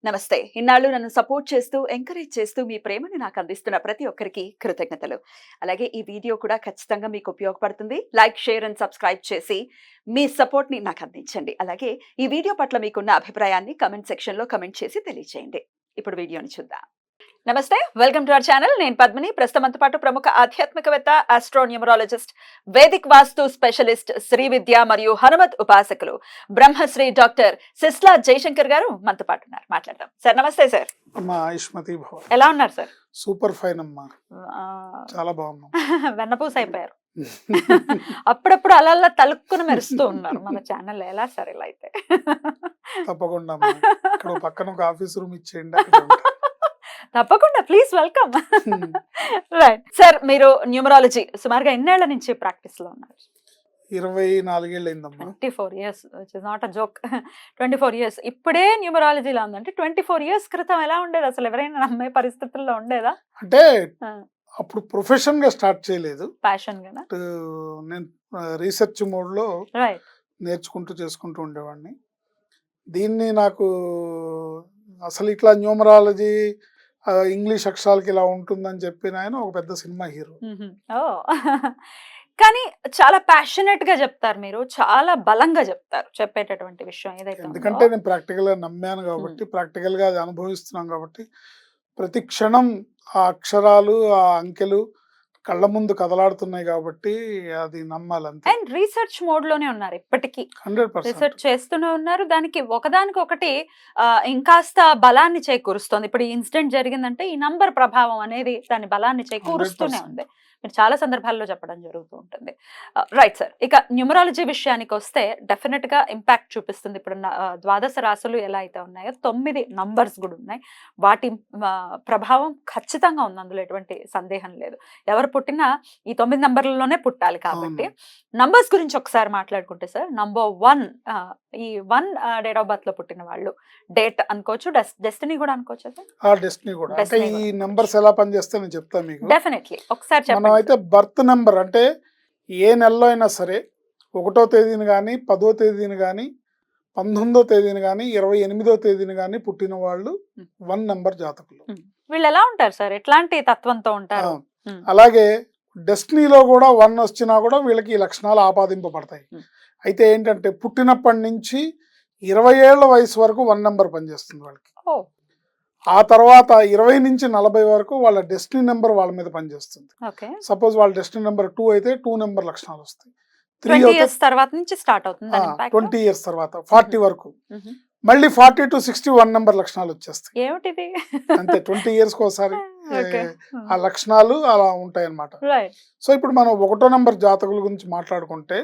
నమస్తే. ఇన్నాళ్ళు నన్ను సపోర్ట్ చేస్తూ, ఎంకరేజ్ చేస్తూ మీ ప్రేమని నాకు అందిస్తున్న ప్రతి ఒక్కరికి కృతజ్ఞతలు. అలాగే ఈ వీడియో కూడా ఖచ్చితంగా మీకు ఉపయోగపడుతుంది. లైక్, షేర్ అండ్ సబ్స్క్రైబ్ చేసి మీ సపోర్ట్‌ని నాకు అందించండి. అలాగే ఈ వీడియో పట్ల మీకున్న అభిప్రాయాన్ని కామెంట్ సెక్షన్‌లో కామెంట్ చేసి తెలియజేయండి. ఇప్పుడు వీడియోని చూద్దాం. నమస్తే, వెల్కమ్ టు అవర్ ఛానల్. నేను పద్మిని. ప్రస్తుతం మనతో పాటు ప్రముఖ ఆధ్యాత్మికవేత్త, ఆస్ట్రోన్యూమరాలజిస్ట్, వేదిక్ వాస్తు స్పెషలిస్ట్, శ్రీ విద్య మరియు హనుమత్ ఉపాసకులు బ్రహ్మశ్రీ డాక్టర్ సిస్లా జయశంకర్ గారు మనతో పాటు ఉన్నారు. మాట్లాడదాం. సార్ నమస్తే. సార్ అమ్మా ఆయుష్మతి భవ. ఎలా ఉన్నారు సార్? సూపర్ ఫైన్ అమ్మా, చాలా బాగున్నాం. వెన్నపూస అయిపోయారు. అప్పుడప్పుడు అలా తలుక్కుని మెరుస్తూ ఉన్నారు మన ఛానల్. ఎలా సార్ ఇలా అయితే? తప్పకుండా అమ్మా, ఇక్కడ పక్కన ఒక ఆఫీస్ రూమ్ ఇచ్చేయండి, అక్కడ ఉంటా. తప్పకుండా, ప్లీజ్ వెల్కమ్. రైట్ సార్, మీరు న్యూమరాలజీ సుమారుగా ఎన్నేళ్ల నుంచి ప్రాక్టీస్ లో ఉన్నారు? 24 ఏళ్ళు అయిందమ్మా. 24 years, which is not a joke. 24 years. ఇప్పుడే న్యూమరాలజీలో ఉందంటే 24 years క్రితం ఎలా ఉండేది అసలు? ఎవరైనా నమ్మే పరిస్థితుల్లో ఉండేదా? అంటే అప్పుడు ప్రొఫెషన్ గా స్టార్ట్ చేయలేదు, ప్యాషన్ గానా? నేను రీసెర్చ్ మోడ్ లో రైట్. నేర్చుకుంటూ చేసుకుంటూ ఉండేవాడిని. దీన్ని నాకు అసలు ఇట్లా న్యూమరాలజీ ఇంగ్లీష్ అక్షరాలకి ఇలా ఉంటుందని చెప్పిన ఆయన ఒక పెద్ద సినిమా హీరో. ఓ, కానీ చాలా ప్యాషనెట్ గా చెప్తారు మీరు, చాలా బలంగా చెప్తారు చెప్పేటటువంటి విషయం ఏదైతే. ఎందుకంటే నేను ప్రాక్టికల్ గా నమ్మాను కాబట్టి, ప్రాక్టికల్ గా అది అనుభవిస్తున్నాం కాబట్టి, ప్రతి క్షణం ఆ అక్షరాలు, ఆ అంకెలు కళ్ళ ముందు కదలాడుతున్నాయి కాబట్టి అది నమ్మాలి అంతే. అండ్ రీసెర్చ్ మోడ్ లోనే ఉన్నారు ఇప్పటికీ, 100% రీసెర్చ్ చేస్తూనే ఉన్నారు. దానికి ఒకదానికి ఒకటి ఇంకాస్త బలాన్ని చేకూరుస్తుంది. ఇప్పుడు ఈ ఇన్సిడెంట్ జరిగిందంటే ఈ నంబర్ ప్రభావం అనేది దాని బలాన్ని చేకూరుస్తూనే 100%. ఉంది. మీరు చాలా సందర్భాల్లో చెప్పడం జరుగుతూ ఉంటుంది. రైట్ సార్, ఇక న్యూమరాలజీ విషయానికి వస్తే డెఫినెట్ గా ఇంపాక్ట్ చూపిస్తుంది. ఇప్పుడు ద్వాదశ రాశులు ఎలా అయితే ఉన్నాయో 9 నంబర్స్ కూడా ఉన్నాయి. వాటి ప్రభావం ఖచ్చితంగా ఉంది, అందులో ఎటువంటి సందేహం లేదు. ఎవరు పుట్టినా ఈ 9 నంబర్లలోనే పుట్టాలి కాబట్టి. నంబర్స్ గురించి ఒకసారి మాట్లాడుకుంటే సార్, నంబర్ 1, ఈ 1 డేట్ ఆఫ్ బర్త్ లో పుట్టిన వాళ్ళు డేట్ అనుకోవచ్చు, డెస్టినీ కూడా అనుకోవచ్చు సార్. డెస్టినీ కూడా. అంటే ఈ నంబర్స్ ఎలా పనిచేస్తే నేను చెప్తాను మీకు. డెఫినెట్లీ ఒకసారి చెప్పండి. మనం అయితే బర్త్ నెంబర్ అంటే ఏ నెలలో అయినా సరే 1వ తేదీని కానీ, 10వ తేదీని కానీ, 19వ తేదీని కానీ, 28వ తేదీని కానీ పుట్టిన వాళ్ళు 1 నెంబర్ జాతకులు. వీళ్ళు ఎలా ఉంటారు సార్? ఎట్లాంటి తత్వంతో ఉంటారు? అలాగే డెస్టినీలో కూడా 1 వచ్చినా కూడా వీళ్ళకి ఈ లక్షణాలు ఆపాదింపబడతాయి. అయితే ఏంటంటే పుట్టినప్పటి నుంచి 20 ఏళ్ల వయసు వరకు 1 నెంబర్ పనిచేస్తుంది వాళ్ళకి. ఆ తర్వాత 20 నుంచి 40 వరకు వాళ్ళ డెస్టినీ నెంబర్ వాళ్ళ మీద పనిచేస్తుంది. సపోజ్ వాళ్ళ డెస్టినీ నెంబర్ 2 అయితే 2 నెంబర్ లక్షణాలు వస్తాయి. 20 years తర్వాత నుంచి స్టార్ట్ అవుతుంది. 20 years తర్వాత 40 వరకు, మళ్ళీ 40 to 60 1 నెంబర్ లక్షణాలు వచ్చేస్తాయి. ఏమిటిది? అంతే, 20 years ఒకసారి ఆ లక్షణాలు అలా ఉంటాయి అన్నమాట. సో ఇప్పుడు మనం 1వ నెంబర్ జాతకుల గురించి మాట్లాడుకుంటే,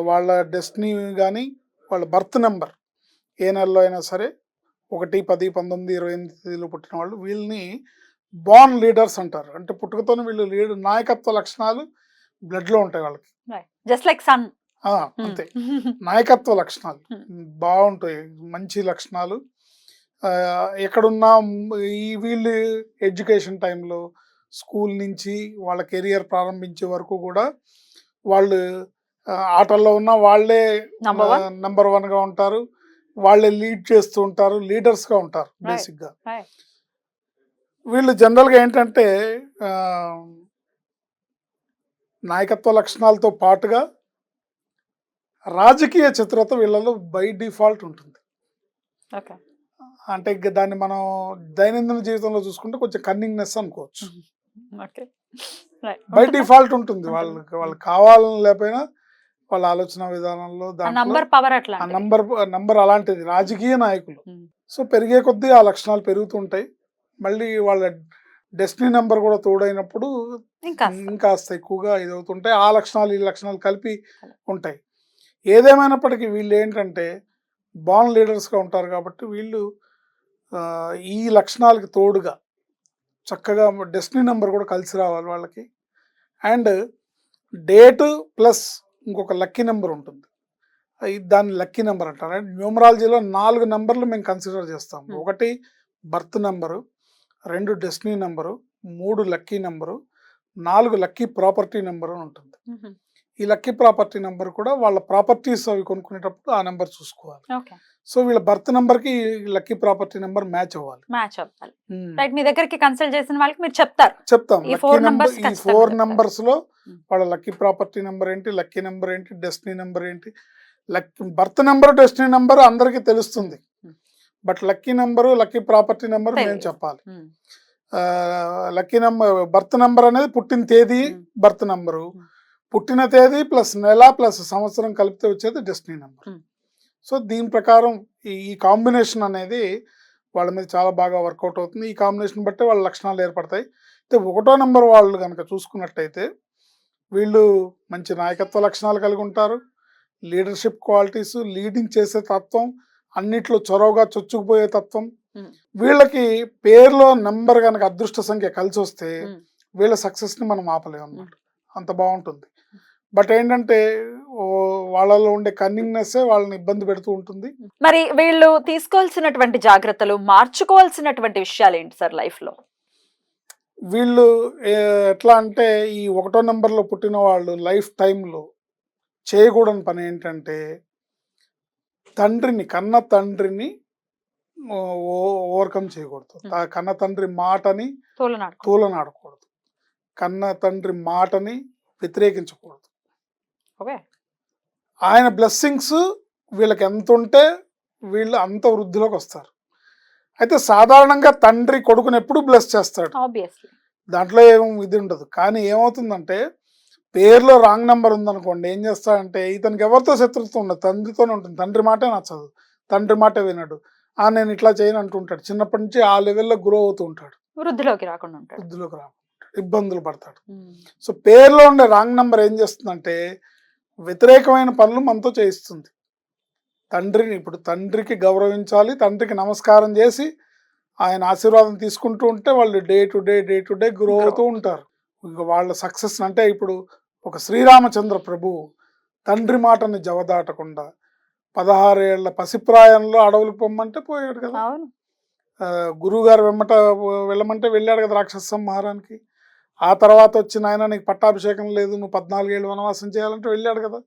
వాళ్ళ డెస్టినీ కానీ వాళ్ళ బర్త్ నెంబర్ ఏ నెలలో అయినా సరే 1, 10, 19, 28 తేదీలో పుట్టిన వాళ్ళు, వీళ్ళని బార్న్ లీడర్స్ అంటారు. అంటే పుట్టుకతోనే వీళ్ళు నాయకత్వ లక్షణాలు బ్లడ్ లో ఉంటాయి వాళ్ళకి. Just like sun. అంతే, నాయకత్వ లక్షణాలు బాగుంటాయి, మంచి లక్షణాలు. ఎక్కడున్నా ఈ వీళ్ళు ఎడ్యుకేషన్ టైంలో స్కూల్ నుంచి వాళ్ళ కెరియర్ ప్రారంభించే వరకు కూడా వాళ్ళు ఆటల్లో ఉన్న వాళ్ళే నంబర్ 1 గా ఉంటారు, వాళ్ళే లీడ్ చేస్తూ ఉంటారు, లీడర్స్ గా ఉంటారు బేసిక్ గా. వీళ్ళు జనరల్ గా ఏంటంటే నాయకత్వ లక్షణాలతో పాటుగా రాజకీయ చతురత వీళ్ళలో బై డిఫాల్ట్ ఉంటుంది. అంటే దాన్ని మనం దైనందిన జీవితంలో చూసుకుంటే కొంచెం కన్నింగ్నెస్ అనుకోవచ్చు. బై డిఫాల్ట్ ఉంటుంది వాళ్ళకి కావాలని లేకపోయినా వాళ్ళ ఆలోచన విధానంలో నంబర్ అలాంటిది. రాజకీయ నాయకులు సో పెరిగే కొద్దీ ఆ లక్షణాలు పెరుగుతుంటాయి. మళ్ళీ వాళ్ళ డెస్టినీ నెంబర్ కూడా తోడైనప్పుడు ఇంకాస్త ఎక్కువగా ఇదవుతుంటాయి. ఆ లక్షణాలు ఈ లక్షణాలు కలిపి ఉంటాయి. ఏదేమైనప్పటికీ వీళ్ళు ఏంటంటే బార్న్ లీడర్స్గా ఉంటారు కాబట్టి వీళ్ళు ఈ లక్షణాలకి తోడుగా చక్కగా డెస్టినీ నెంబర్ కూడా కలిసి రావాలి వాళ్ళకి. అండ్ డేటు ప్లస్ ఇంకొక లక్కీ నెంబర్ ఉంటుంది, దాన్ని లక్కీ నెంబర్ అంటారు. న్యూమరాలజీలో 4 నెంబర్లు మేము కన్సిడర్ చేస్తాం. 1 birth number, 2 destiny number, 3 lucky number, 4 lucky property number అని ఉంటుంది. ఈ లక్కీ ప్రాపర్టీ నెంబర్ కూడా వాళ్ళ ప్రాపర్టీస్ అవి కొనుక్కునేటప్పుడు ఆ నెంబర్ చూసుకోవాలి. ఓకే. సో వీళ్ళ బర్త్ నెంబర్కి లక్కీ ప్రాపర్టీ నెంబర్ మ్యాచ్ అవ్వాలి. మ్యాచ్ అవ్వాలి. రైట్, మీ దగ్గరికి కన్సల్ట్ చేసిన వాళ్ళకి మీరు చెప్తారు. చెప్తాం ఈ లక్కీ 4 నెంబర్, numbers ఈ ఖచ్చితంగా 4 చెప్తారు. నెంబర్స్ లో వాళ్ళ లక్కీ ప్రాపర్టీ నెంబర్ ఏంటి, లక్కీ నెంబర్ ఏంటి, డెస్టినీ నెంబర్ ఏంటి. Lucky birth number, destiny number అందరికీ తెలుస్తుంది, but lucky number, lucky property number మేము తెలియదు. చెప్పాలి. లక్కీ నెంబర్, బర్త్ నెంబర్ అనేది పుట్టిన తేదీ బర్త్ నెంబరు, పుట్టిన తేదీ ప్లస్ నెల ప్లస్ సంవత్సరం కలిపితే వచ్చేది డెస్టినీ నెంబర్. సో దీని ప్రకారం ఈ కాంబినేషన్ అనేది వాళ్ళ మీద చాలా బాగా వర్కౌట్ అవుతుంది. ఈ కాంబినేషన్ బట్టి వాళ్ళ లక్షణాలు ఏర్పడతాయి. అయితే 1వ నెంబర్ వాళ్ళు కనుక చూసుకున్నట్టయితే వీళ్ళు మంచి నాయకత్వ లక్షణాలు కలిగి ఉంటారు. లీడర్షిప్ క్వాలిటీస్, లీడింగ్ చేసే తత్వం, అన్నిట్లో చొరవగా చొచ్చుకుపోయే తత్వం. వీళ్ళకి పేరులో నెంబర్ కనుక అదృష్ట సంఖ్య కలిసి వస్తే వీళ్ళ సక్సెస్ని మనం ఆపలేము అన్నమాట, అంత బాగుంటుంది. బట్ ఏంటంటే వాళ్ళలో ఉండే కన్నింగ్నెస్ వాళ్ళని ఇబ్బంది పెడుతూ ఉంటుంది. మరి వీళ్ళు తీసుకోవాల్సినటువంటి జాగ్రత్తలు, మార్చుకోవాల్సినటువంటి విషయాలు ఏంటి సార్ లైఫ్ లో? వీళ్ళు ఎట్లా అంటే ఈ 1వ నెంబర్లో పుట్టిన వాళ్ళు లైఫ్ టైంలో చేయకూడని పని ఏంటంటే కన్న తండ్రిని ఓవర్కమ్ చేయకూడదు. కన్న తండ్రి మాటని తూలనాడకూడదు. కన్న తండ్రి మాటని వ్యతిరేకించకూడదు. ఆయన బ్లెస్సింగ్స్ వీళ్ళకి ఎంత ఉంటే వీళ్ళు అంత వృద్ధిలోకి వస్తారు. అయితే సాధారణంగా తండ్రి కొడుకుని ఎప్పుడు బ్లెస్ చేస్తాడు, దాంట్లో ఏం ఇది ఉండదు. కానీ ఏమవుతుందంటే పేరులో రాంగ్ నెంబర్ ఉందనుకోండి, ఏం చేస్తాడంటే ఇతనికి ఎవరితో శత్రుత్వం ఉండదు, తండ్రితోనే ఉంటుంది. తండ్రి మాటే నచ్చదు, తండ్రి మాట వినడు. నేను ఇట్లా చేయను అంటుంటాడు. చిన్నప్పటి నుంచి ఆ లెవెల్లో గ్రో అవుతూ ఉంటాడు, వృద్ధిలోకి రాకుండా ఇబ్బందులు పడతాడు. సో పేరులో ఉండే రాంగ్ నెంబర్ ఏం చేస్తుందంటే వ్యతిరేకమైన పనులు మనతో చేయిస్తుంది. ఇప్పుడు తండ్రికి గౌరవించాలి, తండ్రికి నమస్కారం చేసి ఆయన ఆశీర్వాదం తీసుకుంటూ ఉంటే వాళ్ళు డే టు డే గ్రో అవుతూ ఉంటారు. వాళ్ళ సక్సెస్ అంటే ఇప్పుడు ఒక శ్రీరామచంద్ర ప్రభువు తండ్రి మాటని జవదాటకుండా 16 ఏళ్ల పసిప్రాయంలో అడవులకు పొమ్మంటే పోయాడు కదా, గురువుగారు వెళ్ళమంటే వెళ్ళాడు కదా రాక్షస సంహారానికి. ఆ తర్వాత వచ్చిన ఆయన నీకు పట్టాభిషేకం లేదు, నువ్వు 14 ఏళ్ళు వనవాసం చేయాలంటే వెళ్ళాడు కదా.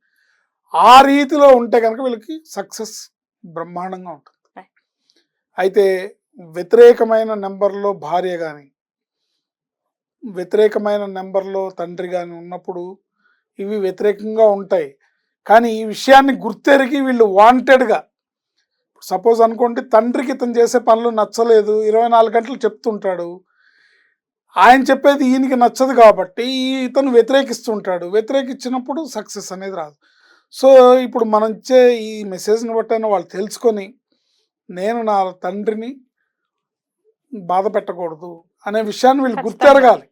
ఆ రీతిలో ఉంటే కనుక వీళ్ళకి సక్సెస్ బ్రహ్మాండంగా ఉంటుంది. అయితే వ్యతిరేకమైన నెంబర్లో భార్య కానీ, వ్యతిరేకమైన నెంబర్లో తండ్రి కానీ ఉన్నప్పుడు ఇవి వ్యతిరేకంగా ఉంటాయి. కానీ ఈ విషయాన్ని గుర్తెరిగి వీళ్ళు వాంటెడ్గా, సపోజ్ అనుకోండి తండ్రికి ఇతను చేసే పనులు నచ్చలేదు, 24 గంటలు చెప్తుంటాడు, ఆయన చెప్పేది ఈయనకి నచ్చదు కాబట్టి ఇతను వ్యతిరేకిస్తుంటాడు. వ్యతిరేకించినప్పుడు సక్సెస్ అనేది రాదు. సో ఇప్పుడు మనం ఇచ్చే ఈ మెసేజ్ని బట్టైనా వాళ్ళు తెలుసుకొని నేను నా తండ్రిని బాధ పెట్టకూడదు అనే విషయాన్ని వీళ్ళు గుర్తెరగాలి.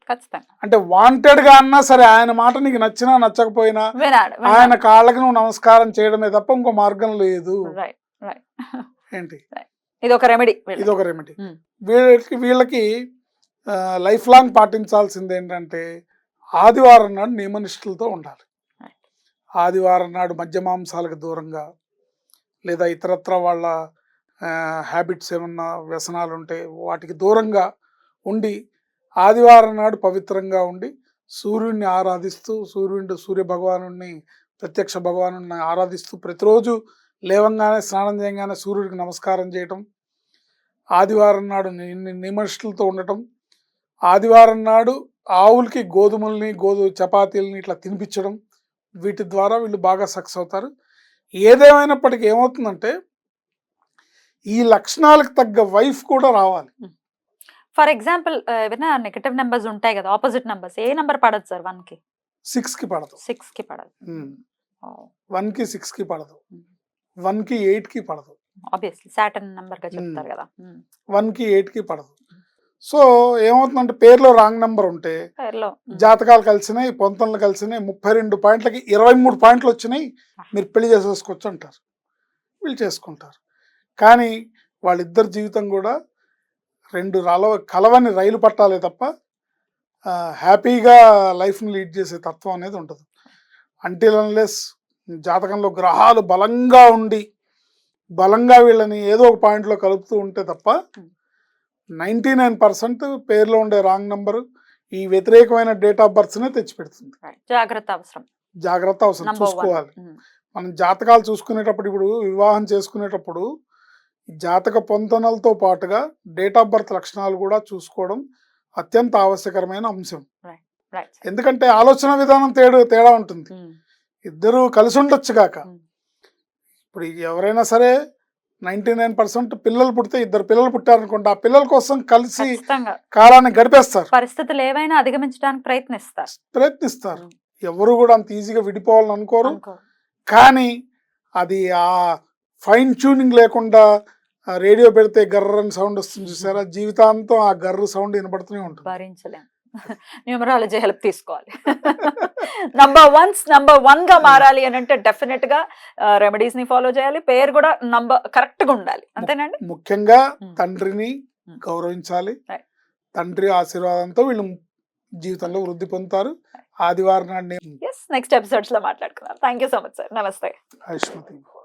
అంటే వాంటెడ్గా అన్నా సరే ఆయన మాట నీకు నచ్చినా నచ్చకపోయినా ఆయన కాళ్ళకి నువ్వు నమస్కారం చేయడమే తప్ప ఇంకో మార్గం లేదు. ఏంటి ఇదొక రెమెడీ. వీళ్ళకి లైఫ్ లాంగ్ పాటించాల్సింది ఏంటంటే ఆదివారం నాడు నియమనిష్ఠులతో ఉండాలి. ఆదివారం నాడు మద్య మాంసాలకు దూరంగా, లేదా ఇతరత్ర వాళ్ళ హ్యాబిట్స్ ఏమన్నా వ్యసనాలు ఉంటే వాటికి దూరంగా ఉండి ఆదివారం నాడు పవిత్రంగా ఉండి సూర్యుడిని ఆరాధిస్తూ, సూర్య భగవాను ప్రత్యక్ష భగవాను ఆరాధిస్తూ ప్రతిరోజు లేవంగానే స్నానం చేయగానే సూర్యుడికి నమస్కారం చేయటం, ఆదివారం నాడు నియమనిష్ఠులతో ఉండటం, ఆదివారం నాడు ఆవులకి గోధుమల్ని చపాతీలని ఇట్లా తినిపించడం, వీటి ద్వారా వీళ్ళు బాగా సక్సెస్ అవుతారు. ఏదేమైనప్పటికీ ఏమవుతుందంటే ఈ లక్షణాలకు తగ్గ వైఫ్ కూడా రావాలి. ఫర్ ఎగ్జాంపుల్ ఏమైనా నెగటివ్ నెంబర్స్ ఉంటాయి కదా, ఆపోజిట్ నెంబర్స్, ఏ నెంబర్ పడదు సార్? 1కి 6కి పడదు, 6కి పడదు, 1కి 6కి పడదు, 1కి 8కి పడదు. ఆబ్వియస్లీ సాటర్న్ నెంబర్ గా చెప్తారు కదా. 1కి 8కి పడదు. సో ఏమవుతుందంటే పేరులో రాంగ్ నెంబర్ ఉంటే జాతకాలు కలిసినాయి, పొంతనలు కలిసినాయి, 32 పాయింట్లకి 23 పాయింట్లు వచ్చినాయి, మీరు పెళ్లి చేసేసుకోవచ్చు అంటారు. వీళ్ళు చేసుకుంటారు. కానీ వాళ్ళిద్దరి జీవితం కూడా 2 కలవని రైలు పట్టాలే తప్ప హ్యాపీగా లైఫ్ని లీడ్ చేసే తత్వం అనేది ఉంటుంది. అంటిల్ అన్లెస్ జాతకంలో గ్రహాలు బలంగా ఉండి బలంగా వీళ్ళని ఏదో ఒక పాయింట్లో కలుపుతూ ఉంటే తప్ప 99% పేరులో ఉండే రాంగ్ నెంబరు ఈ వ్యతిరేకమైన డేట్ ఆఫ్ బర్త్స్నే తెచ్చిపెడుతుంది. జాగ్రత్త అవసరం. జాగ్రత్త అవసరం, నంబర్ 1. చూసుకోవాలి. మనం జాతకాలు చూసుకునేటప్పుడు, ఇప్పుడు వివాహం చేసుకునేటప్పుడు జాతక పొంతనలతో పాటుగా డేట్ ఆఫ్ బర్త్ లక్షణాలు కూడా చూసుకోవడం అత్యంత ఆవశ్యకరమైన అంశం. రైట్. ఎందుకంటే ఆలోచన విధానం తేడా ఉంటుంది. ఇద్దరు కలిసి ఉండొచ్చు కాక, ఇప్పుడు ఎవరైనా సరే 99% పిల్లలు పుడితే, ఇద్దరు పిల్లలు పుట్టారనుకోండి, ఆ పిల్లల కోసం కలిసి ఖచ్చితంగా కాలాన్ని గడిపేస్తారు, పరిస్థితులు ఏవైనా అధిగమించడానికి ప్రయత్నిస్తారు. ఎవరు కూడా అంత ఈజీగా విడిపోవాలని అనుకోరు. అనుకో. కానీ అది ఆ ఫైన్ ట్యూనింగ్ లేకుండా రేడియో పెడితే గర్రని సౌండ్ వస్తుంది చూసారా, జీవితాంతం ఆ గర్ర సౌండ్ వినబడుతూనే ఉంటుంది. భరించలేం. న్యూమరాలజీ హెల్ప్ తీసుకోవాలి. నంబర్ 1 గా మారాలి అని అంటే డెఫినెట్ గా రెమెడీస్ ని ఫాలో చేయాలి, పేరు కూడా కరెక్ట్ గా ఉండాలి, అంతేనండి. ముఖ్యంగా తండ్రిని గౌరవించాలి. తండ్రి ఆశీర్వాదంతో వీళ్ళు జీవితంలో వృద్ధి పొందుతారు. ఆదివారం నాడు నెక్స్ట్ ఎపిసోడ్స్ లో మాట్లాడుకుందాం. Thank you so much sir. నమస్తే. ఐష్మతి.